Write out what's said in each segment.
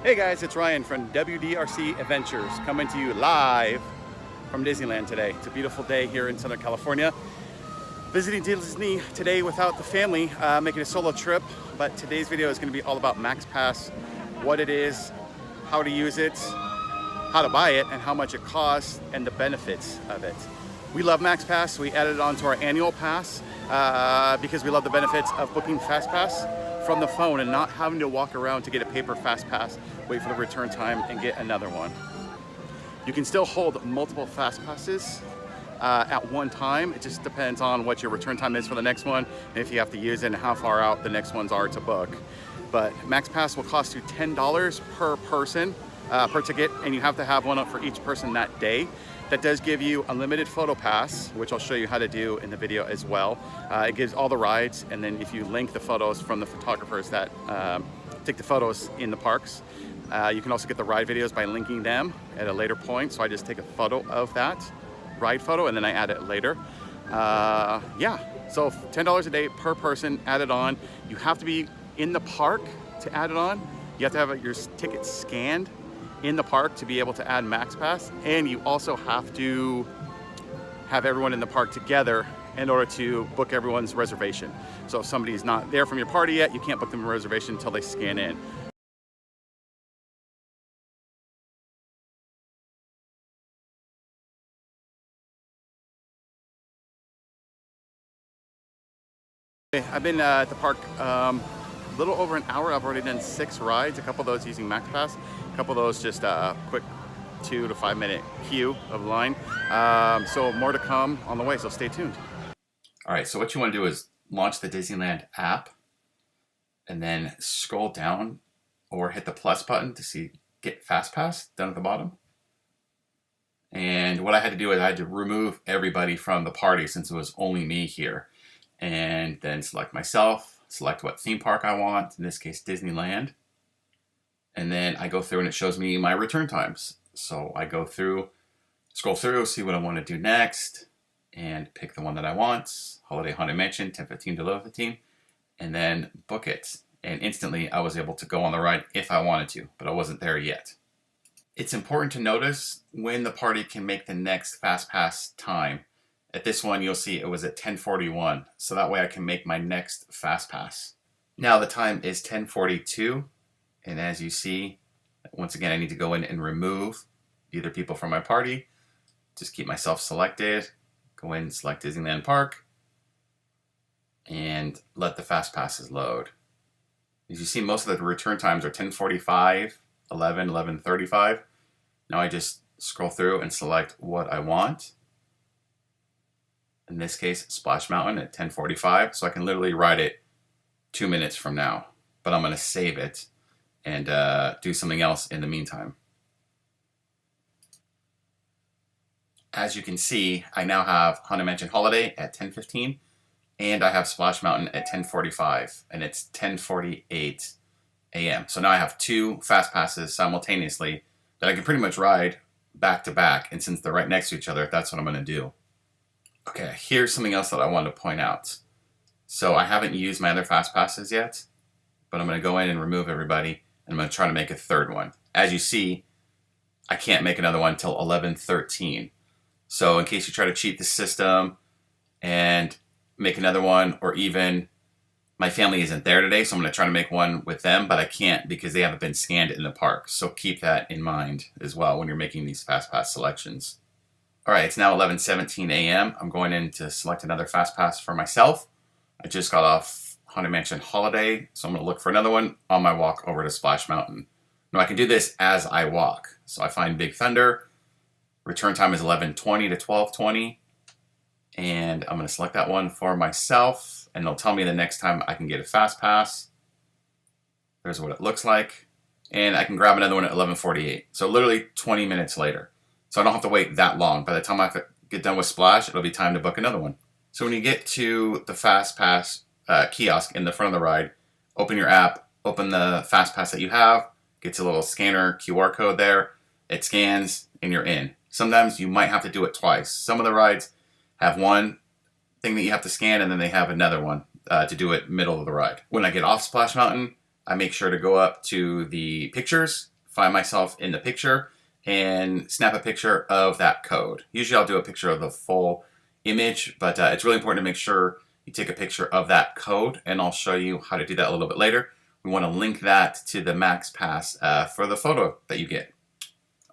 Hey guys, it's Ryan from WDRC Adventures coming to you live from Disneyland today. It's a beautiful day here in Southern California. Visiting Disney today without the family, making a solo trip, but today's video is going to be all about MaxPass, what it is, how to use it, how to buy it, and how much it costs, and the benefits of it. We love MaxPass. We added it onto our annual pass because we love the benefits of booking FastPass from the phone and not having to walk around to get a paper FastPass, wait for the return time, and get another one. You can still hold multiple FastPasses at one time. It just depends on what your return time is for the next one, and if you have to use it and how far out the next ones are to book. But MaxPass will cost you $10 per person per ticket, and you have to have one up for each person that day. That does give you unlimited photo pass, which I'll show you how to do in the video as well. It gives all the rides, and then if you link the photos from the photographers that take the photos in the parks, you can also get the ride videos by linking them at a later point. So I just take a photo of that ride photo and then I add it later. Yeah, so $10 a day per person added on. You have to be in the park to add it on. You have to have your ticket scanned in the park to be able to add MaxPass, and you also have to have everyone in the park together in order to book everyone's reservation. So if somebody's not there from your party yet, you can't book them a reservation until they scan in. I've been at the park a little over an hour. I've already done 6 rides, a couple of those using MaxPass, a couple of those just a quick 2 to 5 minute queue of line. So more to come on the way, so stay tuned. All right, so what you want to do is launch the Disneyland app and then scroll down or hit the plus button to see Get FastPass down at the bottom. And what I had to do is I had to remove everybody from the party since it was only me here. And then select myself, select what theme park I want, in this case Disneyland. And then I go through and it shows me my return times. So I go through, scroll through, see what I want to do next, and pick the one that I want, Holiday Haunted Mansion, 10:15 to 11:15, and then book it. And instantly I was able to go on the ride if I wanted to, but I wasn't there yet. It's important to notice when the party can make the next FastPass time. At this one, you'll see it was at 10:41, so that way I can make my next FastPass. Now the time is 10:42, and as you see, once again, I need to go in and remove either people from my party, just keep myself selected, go in and select Disneyland Park, and let the FastPasses load. As you see, most of the return times are 10:45, 11, 11:35. Now I just scroll through and select what I want. In this case, Splash Mountain at 10:45, so I can literally ride it 2 minutes from now. But I'm going to save it and do something else in the meantime. As you can see, I now have Haunted Mansion Holiday at 10:15, and I have Splash Mountain at 10:45, and it's 10:48 a.m. So now I have 2 FastPasses simultaneously that I can pretty much ride back to back, and since they're right next to each other, that's what I'm going to do. Okay, here's something else that I wanted to point out. So I haven't used my other FastPasses yet, but I'm going to go in and remove everybody, and I'm going to try to make a third one. As you see, I can't make another one until 11:13. So in case you try to cheat the system and make another one, or even my family isn't there today, so I'm going to try to make one with them, but I can't because they haven't been scanned in the park. So keep that in mind as well when you're making these FastPass selections. All right, it's now 11:17 a.m. I'm going in to select another FastPass for myself. I just got off Haunted Mansion Holiday, so I'm going to look for another one on my walk over to Splash Mountain. Now I can do this as I walk. So I find Big Thunder. Return time is 11:20 to 12:20. And I'm going to select that one for myself, and they'll tell me the next time I can get a FastPass. There's what it looks like. And I can grab another one at 11:48. So literally 20 minutes later. So I don't have to wait that long. By the time I get done with Splash, it'll be time to book another one. So when you get to the FastPass kiosk in the front of the ride, open your app, open the FastPass that you have, gets a little scanner QR code there, it scans, and you're in. Sometimes you might have to do it twice. Some of the rides have one thing that you have to scan, and then they have another one to do it middle of the ride. When I get off Splash Mountain, I make sure to go up to the pictures find myself in the picture and snap a picture of that code. Usually I'll do a picture of the full image, but it's really important to make sure you take a picture of that code, and I'll show you how to do that a little bit later. We want to link that to the MaxPass for the photo that you get.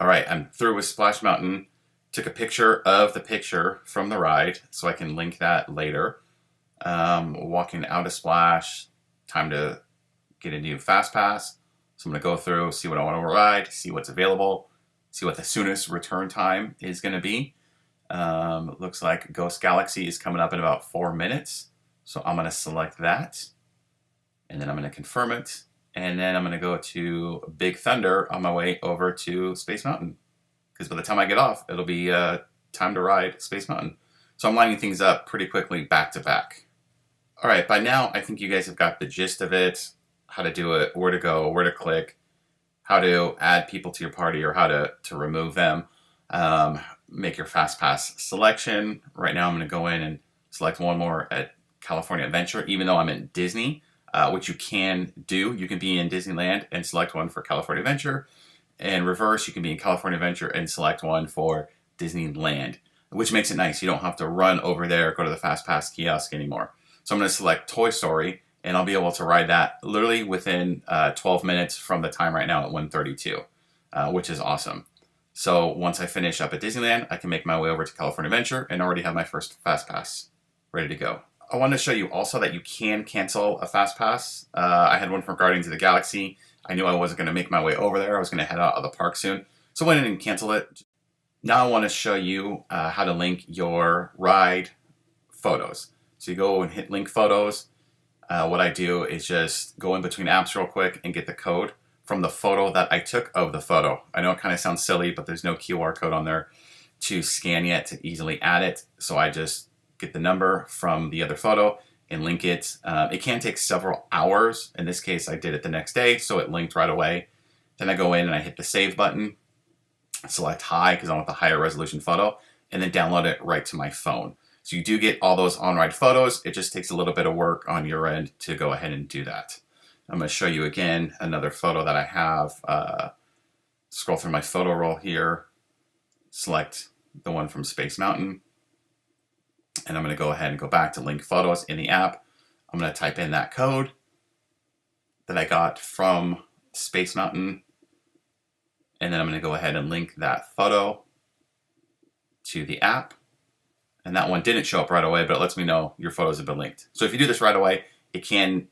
All right, I'm through with Splash Mountain. Took a picture of the picture from the ride, so I can link that later. Walking out of Splash, time to get a new FastPass. So I'm going to go through, see what I want to ride, see what's available, see what the soonest return time is going to be. Looks like Ghost Galaxy is coming up in about 4 minutes. So I'm going to select that, and then I'm going to confirm it. And then I'm going to go to Big Thunder on my way over to Space Mountain. Because by the time I get off, it'll be time to ride Space Mountain. So I'm lining things up pretty quickly back to back. All right, by now, I think you guys have got the gist of it, how to do it, where to go, where to click, how to add people to your party or how to remove them. Make your FastPass selection. Right now, I'm going to go in and select one more at California Adventure, even though I'm in Disney, which you can do. You can be in Disneyland and select one for California Adventure. And reverse, you can be in California Adventure and select one for Disneyland, which makes it nice. You don't have to run over there, go to the FastPass kiosk anymore. So I'm going to select Toy Story, and I'll be able to ride that literally within 12 minutes from the time right now at 1:32, which is awesome. So once I finish up at Disneyland, I can make my way over to California Adventure and already have my first FastPass ready to go. I want to show you also that you can cancel a FastPass. I had one from Guardians of the Galaxy. I knew I wasn't going to make my way over there. I was going to head out of the park soon. So I went in and canceled it. Now I want to show you how to link your ride photos. So you go and hit link photos. What I do is just go in between apps real quick and get the code from the photo that I took of the photo. I know it kind of sounds silly, but there's no QR code on there to scan yet to easily add it. So I just get the number from the other photo and link it. It can take several hours. In this case, I did it the next day, so it linked right away. Then I go in and I hit the save button, select high because I want the higher resolution photo, and then download it right to my phone. So you do get all those on-ride photos. It just takes a little bit of work on your end to go ahead and do that. I'm going to show you again another photo that I have. Scroll through my photo roll here, select the one from Space Mountain, and I'm going to go ahead and go back to link photos in the app. I'm going to type in that code that I got from Space Mountain, and then I'm going to go ahead and link that photo to the app. And that one didn't show up right away, but it lets me know your photos have been linked. So if you do this right away, it can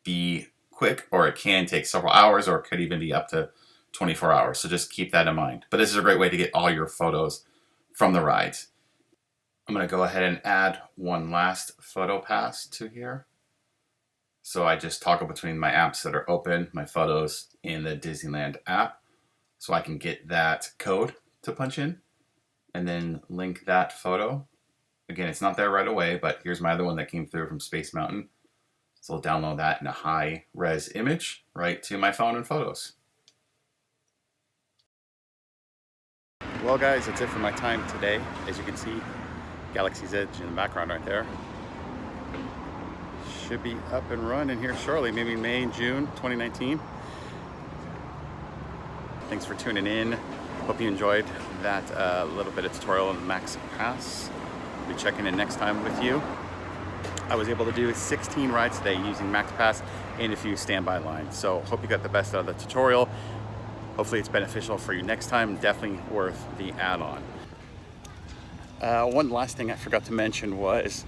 be quick, or it can take several hours, or it could even be up to 24 hours. So just keep that in mind. But this is a great way to get all your photos from the rides. I'm going to go ahead and add one last photo pass to here. So I just toggle between my apps that are open, my photos in the Disneyland app, so I can get that code to punch in and then link that photo. Again, it's not there right away, but here's my other one that came through from Space Mountain. So I'll download that in a high res image right to my phone and photos. Well guys, that's it for my time today. As you can see, Galaxy's Edge in the background right there. Should be up and running here shortly, maybe May, June 2019. Thanks for tuning in. Hope you enjoyed that little bit of tutorial on MaxPass. I'll be checking in next time with you. I was able to do 16 rides today using MaxPass and a few standby lines. So hope you got the best out of the tutorial. Hopefully it's beneficial for you next time. Definitely worth the add-on. One last thing I forgot to mention was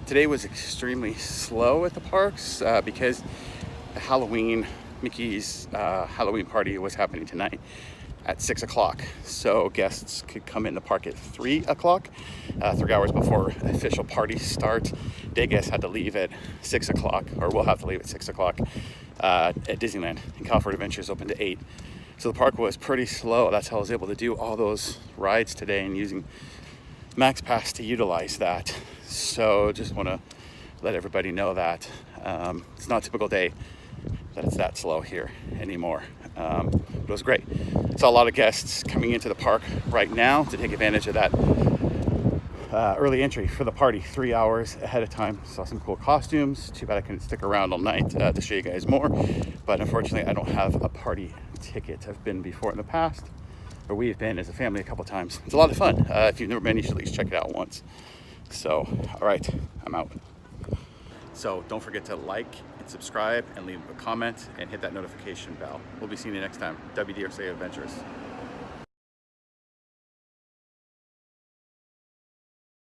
today was extremely slow at the parks because the Mickey's Halloween party was happening tonight at 6 o'clock. So guests could come in the park at 3 o'clock, 3 hours before official party start. Day guests had to leave at 6 o'clock, or will have to leave at 6 o'clock at Disneyland. And California Adventure is open to 8. So the park was pretty slow. That's how I was able to do all those rides today and using MaxPass to utilize that. So just want to let everybody know that it's not a typical day that it's that slow here anymore. But it was great. Saw a lot of guests coming into the park right now to take advantage of that early entry for the party 3 hours ahead of time. Saw some cool costumes. Too bad I couldn't stick around all night to show you guys more, but unfortunately I don't have a party ticket. I've been before in the past, or we've been as a family a couple times. It's a lot of fun. If you've never been, you should at least check it out once. So, all right, I'm out. So don't forget to like and subscribe and leave a comment and hit that notification bell. We'll be seeing you next time. WDRC Adventures.